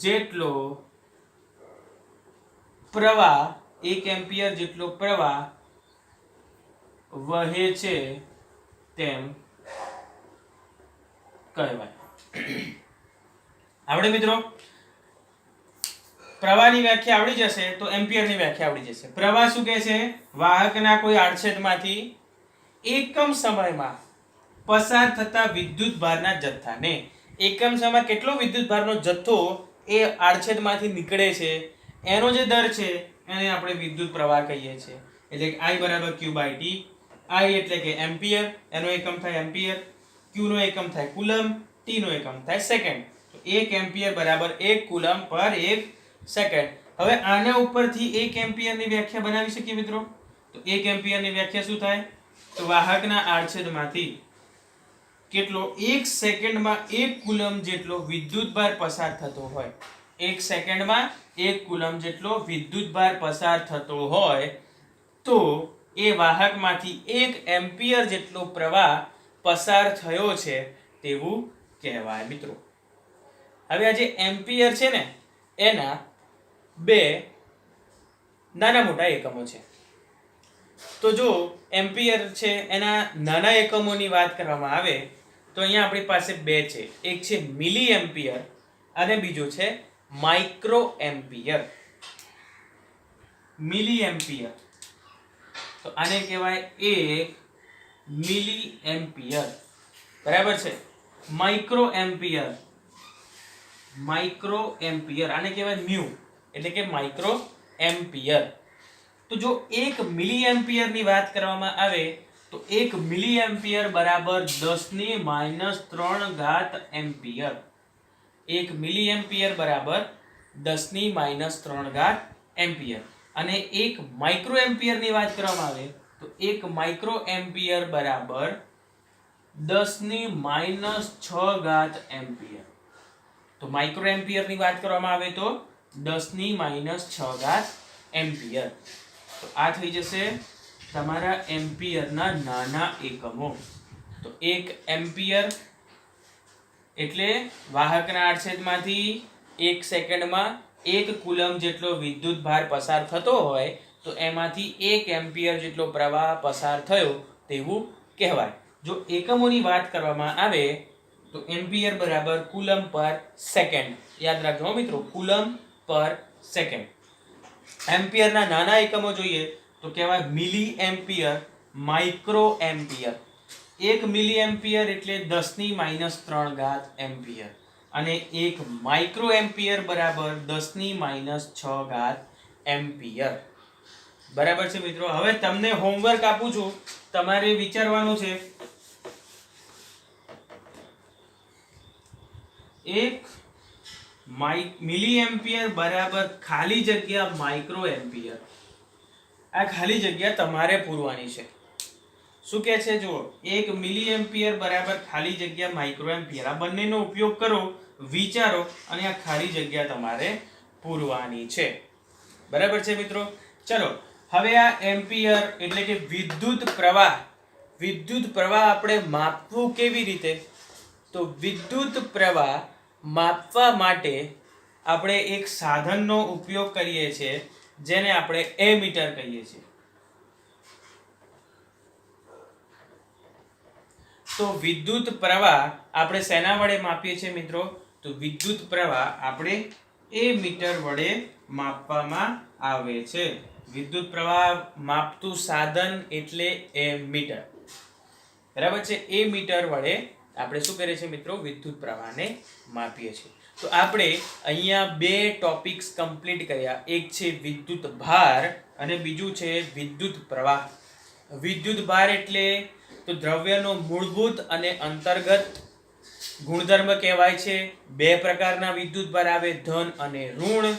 જેટલો પ્રવાહ, 1 એમ્પિયર જેટલો પ્રવાહ વહે છે તેમ કહેવાય. આવડે મિત્રો? પ્રવાહની વ્યાખ્યા આવડી જશે તો એમ્પિયરની વ્યાખ્યા આવડી જશે. પ્રવાહ શું કહે છે? વાહકના કોઈ આડછેદમાંથી એકમ સમયમાં પસાર થતા વિદ્યુતભારના જથ્થાને, એકમ સમયમાં કેટલો વિદ્યુતભારનો જથ્થો એ આડછેદમાંથી નીકળે છે એનો જે દર છે એને આપણે વિદ્યુત પ્રવાહ કહીએ છીએ. એટલે I બરાબર Q બાય T. I એટલે કે એમ્પિયર, એનો એકમ થાય એમ્પિયર, Q નો એકમ થાય કુલમ, T નો એકમ થાય સેકન્ડ. તો 1 એમ્પિયર બરાબર 1 કુલમ પર 1 સેકન્ડ. હવે આના ઉપરથી 1 એમ્પિયરની વ્યાખ્યા બનાવી શકીએ મિત્રો. તો 1 એમ્પિયરની વ્યાખ્યા શું થાય? તો વાહકના આડછેદમાંથી કેટલો 1 સેકન્ડમાં 1 કુલમ જેટલો વિદ્યુતભાર પસાર થતો હોય, 1 સેકન્ડમાં 1 કુલમ જેટલો વિદ્યુતભાર પસાર થતો હોય, તો એ વાહકમાંથી 1 એમ્પિયર જેટલો પ્રવાહ પસાર થયો છે તેવું કહેવાય મિત્રો. હવે આ જે એમ્પિયર છે ને એના 2 નાના મોટા એકમો છે. તો જો એમ્પિયર છે એના નાના એકમોની વાત કરવામાં આવે તો અહીંયા આપણી પાસે 2 છે. એક છે મિલી એમ્પિયર અને બીજો છે માઇક્રો એમ્પિયર. મિલી એમ્પિયર, તો આને કહેવાય 1 મિલી એમ્પિયર. બરાબર છે? માઇક્રો એમ્પિયર આને કહેવાય મ્યુ, એટલે કે માઇક્રો એમ્પિયર. તો જો 1 મિલી એમ્પિયરની વાત કરવામાં આવે તો 1 મિલી એમ્પિયર બરાબર 10⁻³ એમ્પિયર. 1 મિલી એમ્પિયર બરાબર 10⁻³ એમ્પિયર. અને 1 માઇક્રો એમ્પિયરની વાત કરવામાં આવે તો 1 માઇક્રો એમ્પિયર બરાબર 10⁻⁶ એમ્પિયર. તો માઇક્રો એમ્પિયરની વાત કરવામાં આવે તો 10⁻⁶ એમ્પિયર. તો આ થઈ જશે તમારા એમ્પિયરના નાના એકમો. તો 1 એમ્પિયર એટલે વાહકના આડછેદમાંથી 1 સેકન્ડમાં 1 કુલમ જેટલો વિદ્યુત ભાર પસાર થતો હોય તો એમાંથી 1 એમ્પિયર જેટલો પ્રવાહ પસાર થયો તેવું કહેવાય. જો એકમોની વાત કરવામાં આવે તો એમ્પિયર બરાબર કુલમ પર સેકન્ડ. યાદ રાખજો મિત્રો, કુલમ પર સેકન્ડ. એમ્પિયરના નાના એકમો જોઈએ તો કહેવાય મિલી એમ્પિયર, માઇક્રો એમ્પિયર. 1 મિલી એમ્પિયર એટલે 10⁻³ એમ્પિયર અને 1 માઇક્રો એમ્પિયર બરાબર 10⁻⁶ એમ્પિયર. બરાબર છે મિત્રો. હવે તમને હોમવર્ક આપું છું, તમારે વિચારવાનું છે 1 મિલી એમ્પિયર બરાબર ખાલી જગ્યા માઇક્રો એમ્પિયર. આ ખાલી જગ્યા તમારે પૂરવાની છે. શું કહે છે જુઓ, 1 મિલી એમ્પિયર બરાબર ખાલી જગ્યા માઇક્રો એમ્પિયર. આ બંનેનો ઉપયોગ કરો, વિચારો અને આ ખાલી જગ્યા તમારે પૂરવાની છે. બરાબર છે મિત્રો. ચલો હવે આ એમ્પિયર એટલે કે વિદ્યુત પ્રવાહ આપણે માપવું કેવી રીતે? તો વિદ્યુત પ્રવાહ માપવા માટે આપણે એક સાધનનો ઉપયોગ કરીએ છીએ જેને આપણે એમીટર કહીએ છીએ. તો વિદ્યુત પ્રવાહ આપણે શેના વડે માપીએ છીએ મિત્રો? તો વિદ્યુત પ્રવાહ આપણે એમીટર વડે માપવામાં આવે છે. વિદ્યુત પ્રવાહ માપતું સાધન એટલે એમીટર. બરાબર છે. એમીટર વડે આપણે શું કરીએ છીએ મિત્રો? વિદ્યુત પ્રવાહને માપીએ છીએ. તો આપણે અહીંયા 2 ટોપિક્સ કમ્પ્લીટ કર્યા. એક છે વિદ્યુત ભાર અને બીજું છે વિદ્યુત પ્રવાહ. વિદ્યુત ભાર એટલે તો દ્રવ્યનો મૂળભૂત અને અંતર્ગત ગુણધર્મ કહેવાય છે. 2 પ્રકારના વિદ્યુત ભાર આવે, ધન અને ઋણ.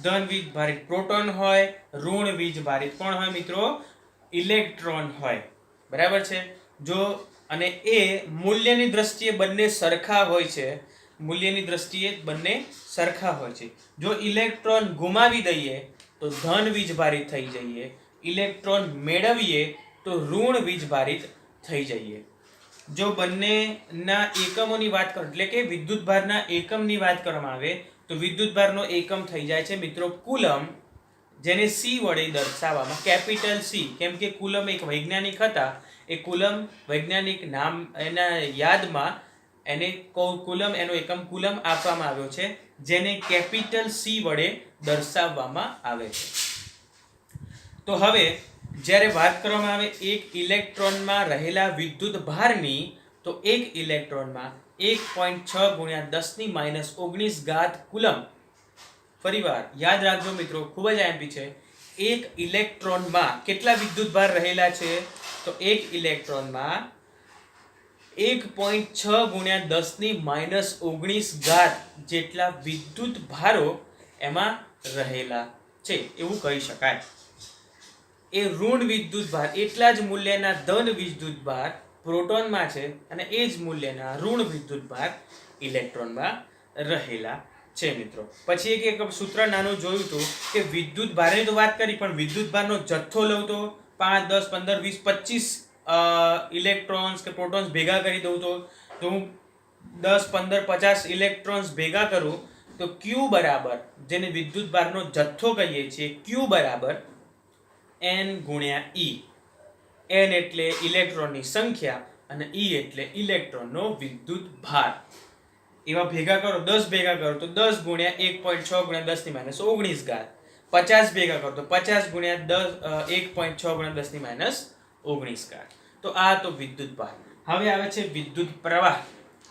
ધન વીજભારિત પ્રોટોન હોય, ઋણ વીજભારિત કોણ હોય મિત્રો? ઇલેક્ટ્રોન હોય. બરાબર છે. જો અને એ મૂલ્યની દ્રષ્ટિએ બંને સરખા હોય છે. મૂલ્યની દ્રષ્ટિએ બંને સરખા હોય છે. જો ઇલેક્ટ્રોન ગુમાવી દઈએ તો ધન વીજભારિત થઈ જઈએ, ઇલેક્ટ્રોન મેળવીએ તો ઋણ વીજભારિત થઈ જઈએ. જો બંનેના એકમોની વાત કરો એટલે કે વિદ્યુત ભારના એકમની વાત કરવામાં આવે તો વિદ્યુત ભારનો એકમ થઈ જાય છે મિત્રો કુલમ, જેને સી વડે દર્શાવવામાં, કેપિટલ સી. કેમ કે કુલમ એક વૈજ્ઞાનિક હતા, એ કુલમ વૈજ્ઞાનિક નામ એના યાદમાં એને કુલમ, એનો એકમ કુલમ આપવામાં આવ્યો છે, જેને કેપિટલ સી વડે દર્શાવવામાં આવે છે. તો હવે જ્યારે વાત કરવામાં આવે એક ઇલેક્ટ્રોનમાં રહેલા વિદ્યુત ભારની, તો એક ઇલેક્ટ્રોનમાં 1.6 × 10⁻⁹ કુલમ. ફરીવાર યાદ રાખજો મિત્રો, ખૂબ જ આઈએમપી છે. એક ઇલેક્ટ્રોનમાં કેટલા વિદ્યુત ભાર રહેલા છે? તો એક ઇલેક્ટ્રોનમાં 1.6 × 10⁻⁹ જેટલા વિદ્યુત ભારો એમાં રહેલા છે એવું કહી શકાય. એ ઋણ વિદ્યુત ભાર એટલા જ મૂલ્યના ધન વિદ્યુત ભાર પ્રોટોનમાં છે અને એ જ મૂલ્યના ઋણ વિદ્યુત ભાર ઇલેક્ટ્રોનમાં રહેલા છે મિત્રો. પછી એક સૂત્ર નાનું જોયું હતું કે વિદ્યુત ભારની તો વાત કરી, પણ વિદ્યુત ભારનો જથ્થો લઉં તો 5, 10, 15, 20, 25 ઇલેક્ટ્રોન્સ કે પ્રોટોન્સ ભેગા કરી દઉં તો હું 10, 15, 50 ઇલેક્ટ્રોન્સ ભેગા કરું તો Q બરાબર, જેને વિદ્યુત ભારનો જથ્થો કહીએ છીએ, Q બરાબર N × E. N એટલે ઇલેક્ટ્રોનની સંખ્યા અને E એટલે ઇલેક્ટ્રોનનો વિદ્યુત ભાર. એવા ભેગા કરો, 10 ભેગા કરો તો 10 × 1.6 × 10⁻⁹. 50 ભેગા કરો તો 50 × 1.6 × 10⁻⁹. તો આ તો વિદ્યુત ભાર. હવે આવે છે વિદ્યુત પ્રવાહ.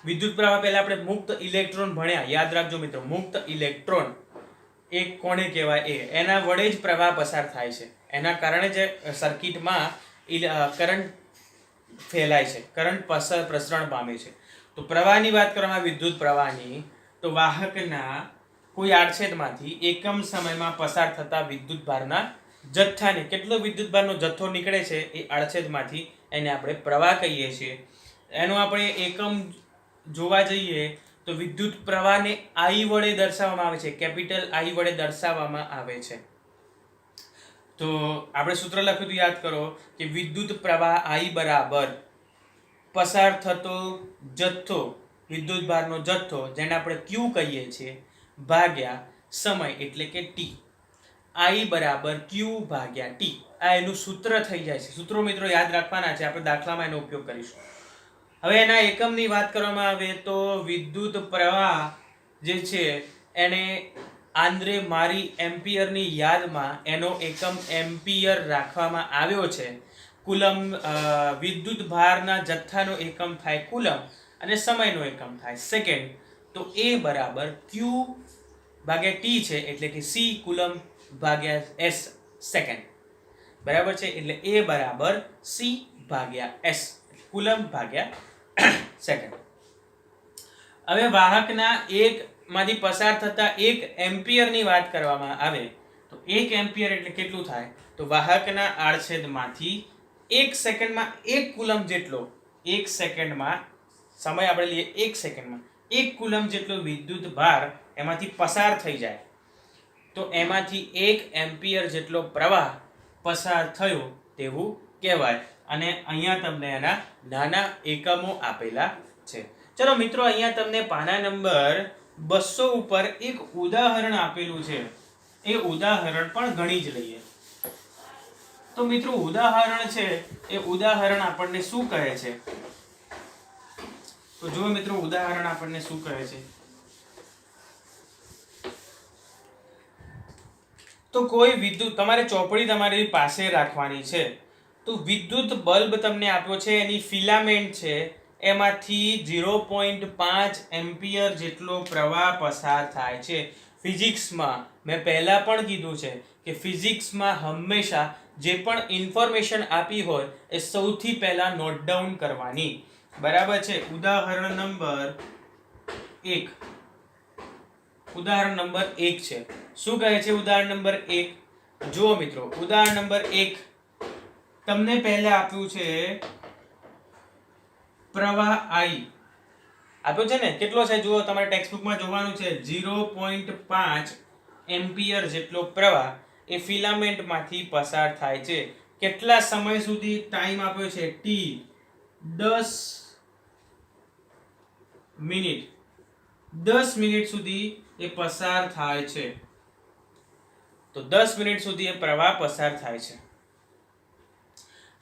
વિદ્યુત પ્રવાહ પહેલા આપણે મુક્ત ઇલેક્ટ્રોન ભણ્યા. યાદ રાખજો મિત્રો, મુક્ત ઇલેક્ટ્રોન એક કોને કહેવાય? એના વડે જ પ્રવાહ પસાર થાય છે. એના કારણે જ સર્કિટમાં કરંટ ફેલાય છે, કરંટ પ્રસરણ પામે છે. તો પ્રવાહની વાત કરવામાં વિદ્યુત પ્રવાહની, તો વાહકના કોઈ આડછેદમાંથી એકમ સમયમાં પસાર થતા વિદ્યુત ભારના જથ્થાને, કેટલો વિદ્યુત ભારનો જથ્થો નીકળે છે એ આડછેદમાંથી, એને આપણે પ્રવાહ કહીએ છીએ. એનો આપણે એકમ જોવા જઈએ તો વિદ્યુત પ્રવાહને I વડે દર્શાવવામાં આવે છે, કેપિટલ I વડે દર્શાવવામાં આવે છે. તો આપણે સૂત્ર લખ્યું હતું, યાદ કરો કે વિદ્યુત પ્રવાહ I બરાબર પસાર થતો જથ્થો, વિદ્યુત ભારનો જથ્થો જેને આપણે Q કહીએ છીએ, ભાગ્યા સમય એટલે કે T. I બરાબર Q ભાગ્યા T. આ એનું સૂત્ર થઈ જાય છે. સૂત્રો મિત્રો યાદ રાખવાના છે, આપણે દાખલામાં એનો ઉપયોગ કરીશું. હવે એના એકમની વાત કરવામાં આવે તો વિદ્યુત પ્રવાહ જે છે એને આંદ્રે મારી એમ્પિયરની યાદમાં એનો એકમ એમ્પિયર રાખવામાં આવ્યો છે. કુલમ વિદ્યુત ભારના જથ્થાનો એકમ થાય કુલમ અને સમયનો એકમ થાય સેકન્ડ. તો A બરાબર Q ભાગ્યા T છે, એટલે કે C કુલમ ભાગ્યા S સેકન્ડ. બરાબર છે, એટલે A બરાબર C ભાગ્યા S કુલમ ભાગ્યા સેકન્ડ. હવે વાહકના એક માંથી પસાર થતા 1 એમ્પિયરની વાત કરવામાં આવે તો 1 એમ્પિયર એટલે કેટલું થાય? તો વાહકના આડછેદમાંથી 1 સેકન્ડમાં 1 કુલમ જેટલો, 1 સેકન્ડમાં સમય આપણે લઈએ 1 સેકન્ડમાં 1 કુલમ જેટલો વિદ્યુત ભાર એમાંથી પસાર થઈ જાય તો એમાંથી 1 એમ્પિયર જેટલો પ્રવાહ પસાર થયો તેવું કહેવાય. અને અહીંયા તમને એના નાના એકમો આપેલા છે. ચલો મિત્રો, અહીંયા તમને પાના નંબર 200 ઉપર એક ઉદાહરણ આપેલું છે. એ ઉદાહરણ પણ ગણી જ લઈએ. તો મિત્રો ઉદાહરણ છે એ ઉદાહરણ આપણને શું કહે છે? તો જો મિત્રો ઉદાહરણ આપણને શું કહે છે, તો કોઈ વિદ્યુત, તમારે ચોપડી તમારી પાસે રાખવાની છે. તો વિદ્યુત બલ્બ તમને આપ્યો છે, એની ફિલામેન્ટ છે, એમાંથી 0.5 એમ્પિયર જેટલો પ્રવાહ પસાર થાય છે. ફિઝિક્સમાં મેં પહેલા પણ કીધું છે કે ફિઝિક્સમાં હંમેશા જે પણ ઇન્ફોર્મેશન આપી હોય એ સૌથી પહેલા નોટ ડાઉન કરવાની. બરાબર છે. ઉદાહરણ નંબર 1, ઉદાહરણ નંબર 1 છે. શું કહે છે ઉદાહરણ નંબર 1? જુઓ મિત્રો, ઉદાહરણ નંબર 1 તમને પહેલા આપ્યું છે પ્રવાહ I આપ્યો છે ને, કેટલો છે જુઓ, તમારે ટેક્સ્ટબુકમાં જોવાનું છે. 0.5 એમ્પિયર જેટલો પ્રવાહ એ ફિલામેન્ટમાંથી પસાર થાય છે. કેટલા સમય સુધી? ટાઈમ આપ્યો છે T, 10 મિનિટ. 10 મિનિટ સુધી એ પસાર થાય છે. તો 10 મિનિટ સુધી એ પ્રવાહ પસાર થાય છે.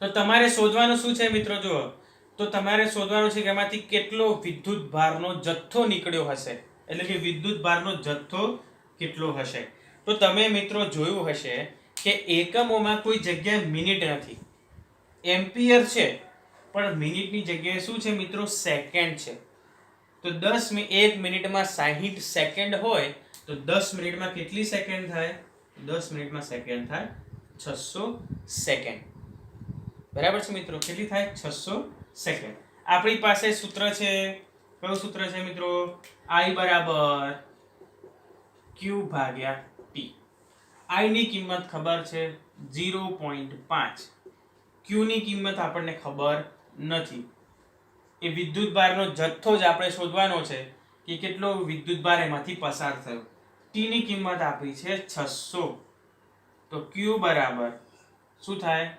તો તમારે શોધવાનું શું છે મિત્રો? જુઓ, તો તમારે શોધવાનું છે કે એમાંથી કેટલો વિદ્યુત ભારનો જથ્થો નીકળ્યો હશે, એટલે કે વિદ્યુત ભારનો જથ્થો કેટલો હશે. તો તમે મિત્રો જોયું હશે કે એકમોમાં કોઈ જગ્યાએ મિનિટ નથી, એમ્પિયર છે, પણ મિનિટની જગ્યાએ શું છે મિત્રો? સેકન્ડ છે. તો 1 મિનિટમાં 60 સેકન્ડ હોય તો 10 મિનિટમાં કેટલી સેકન્ડ થાય? 10 મિનિટમાં સેકન્ડ થાય 600 સેકન્ડ. બરાબર છે મિત્રો? કેટલી થાય? 600 સેકન્ડ. આપણી પાસે સૂત્ર છે, કયું સૂત્ર છે મિત્રો? I બરાબર Q ભાગ્યા T. I ની કિંમત ખબર છે 0.5, Q ની કિંમત આપણને ખબર નથી. એ વિદ્યુત ભારનો જથ્થો જ આપણે શોધવાનો છે કે કેટલો વિદ્યુત ભાર એમાંથી પસાર થયો. T ની કિંમત આપી છે 600. તો Q બરાબર શું થાય?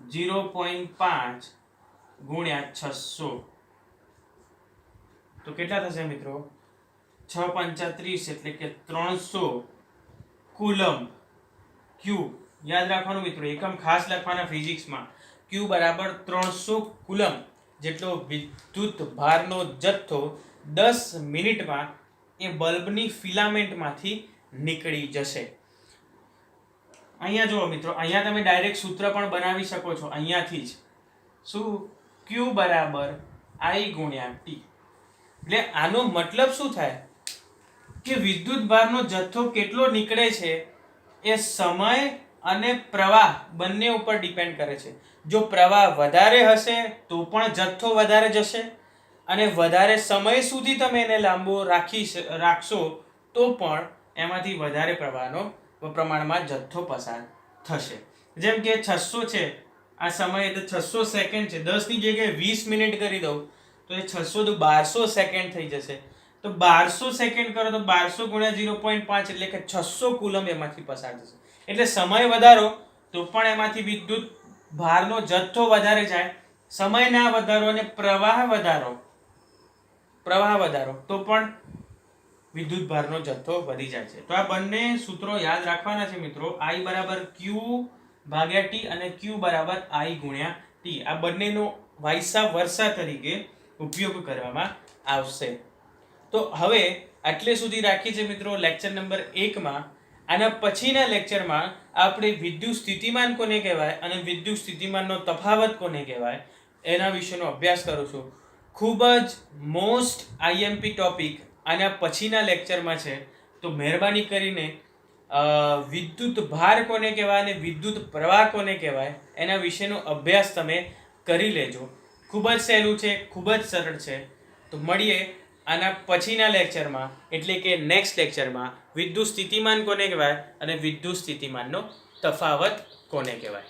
0.5 ગુણ્યા 600. તો કેટલા થશે મિત્રો? 6 પંચા 30 એટલે કે 300 કુલમ. Q યાદ રાખવાનું મિત્રો, એકમ ખાસ લખવાના ફિઝિક્સમાં. Q બરાબર 300 કુલમ જેટલો વિદ્યુત ભારનો જથ્થો 10 મિનિટમાં એ બલ્બની ફિલામેન્ટમાંથી નીકળી જશે. અહીંયા જુઓ મિત્રો, અહીંયા તમે ડાયરેક્ટ સૂત્ર પણ બનાવી શકો છો અહીંયાથી જ. શું? Q બરાબર I ગુણ્યા T. એટલે આનો મતલબ શું થાય કે વિદ્યુત ભારનો જથ્થો કેટલો નીકળે છે એ સમય અને પ્રવાહ બંને ઉપર ડિપેન્ડ કરે છે. જો પ્રવાહ વધારે હશે તો પણ જથ્થો વધારે જશે, અને વધારે સમય સુધી તમે એને લાંબો રાખશો તો પણ એમાંથી વધારે પ્રમાણમાં જથ્થો પસાર થશે. જેમ કે 600 છે આ સમય, એટલે 600 સેકન્ડ છે, 10 ની જગ્યાએ 20 મિનિટ કરી દઉં તો એ 600 તો 1200 સેકન્ડ થઈ જશે. તો 1200 સેકન્ડ કરો તો 1200 ગુણ્યા 0.5 એટલે કે 600 કુલમ એમાંથી પસાર થશે. એટલે સમય વધારો તો પણ એમાંથી વિદ્યુત ભારનો જથ્થો વધારે જાય, સમય ના વધારો અને પ્રવાહ વધારો તો પણ વિદ્યુત ભારનો જથ્થો વધી જાય છે. તો આ બંને સૂત્રો યાદ રાખવાના છે મિત્રો. I બરાબર Q ભાગ્યા T અને Q બરાબર I ગુણ્યા T. આ બંનેનો વાઇસા વર્સા તરીકે ઉપયોગ કરવામાં આવશે. તો હવે આટલે સુધી રાખીએ છીએ મિત્રો લેક્ચર નંબર 1 માં. આના પછીના લેક્ચરમાં આપણે વિદ્યુત સ્થિતિમાન કોને કહેવાય અને વિદ્યુત સ્થિતિમાનનો તફાવત કોને કહેવાય એના વિશેનો અભ્યાસ કરું છું. ખૂબ જ મોસ્ટ IMP ટોપિક આના પછીના લેક્ચરમાં છે. તો મહેરબાની કરીને વિદ્યુત ભાર કોને કહેવાય અને વિદ્યુત પ્રવાહ કોને કહેવાય એના વિશેનો અભ્યાસ તમે કરી લેજો. ખૂબ જ સહેલું છે, ખૂબ જ સરળ છે. તો મળીએ આના પછીના લેક્ચરમાં, એટલે કે નેક્સ્ટ લેક્ચરમાં વિદ્યુત સ્થિતિમાન કોને કહેવાય અને વિદ્યુત સ્થિતિમાનનો તફાવત કોને કહેવાય.